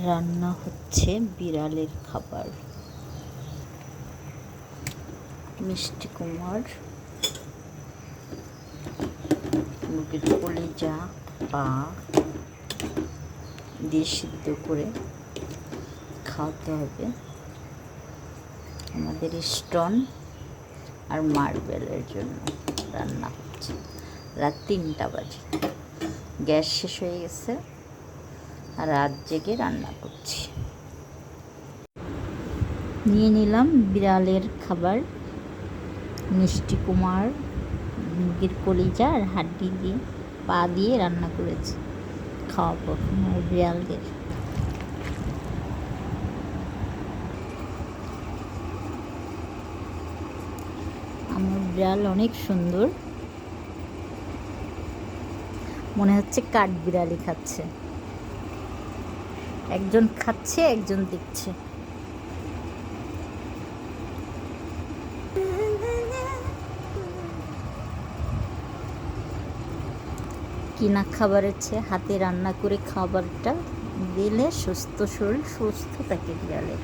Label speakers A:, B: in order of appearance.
A: রান্না হচ্ছে বিড়ালের খাবার। মিষ্টি কুমার, মুরগির কলিজা, পা দিয়ে সিদ্ধ করে খাওয়াতে হবে। আমাদের স্টোন আর মার্বেলের জন্য রান্না হচ্ছে। রাত 3টা বাজে, গ্যাস শেষ হয়ে গেছে আর রাত জেগে রান্না করছি। নিয়ে নিলাম বিড়ালের খাবার, মিষ্টি কুমার, মুরগির কলিজা আর হাড্ডি দিয়ে পা দিয়ে রান্না করেছি, খাওয়াবো আমার বিড়ালদের। আমার বিড়াল অনেক সুন্দর, মনে হচ্ছে কাঠ বিড়ালি খাচ্ছে। একজন খাচ্ছে, একজন দেখছে। কিনা খাবারের চেয়ে হাতে রান্না করে খাবারটা দিলে সুস্থ শরীর সুস্থ থাকে বিড়ালের।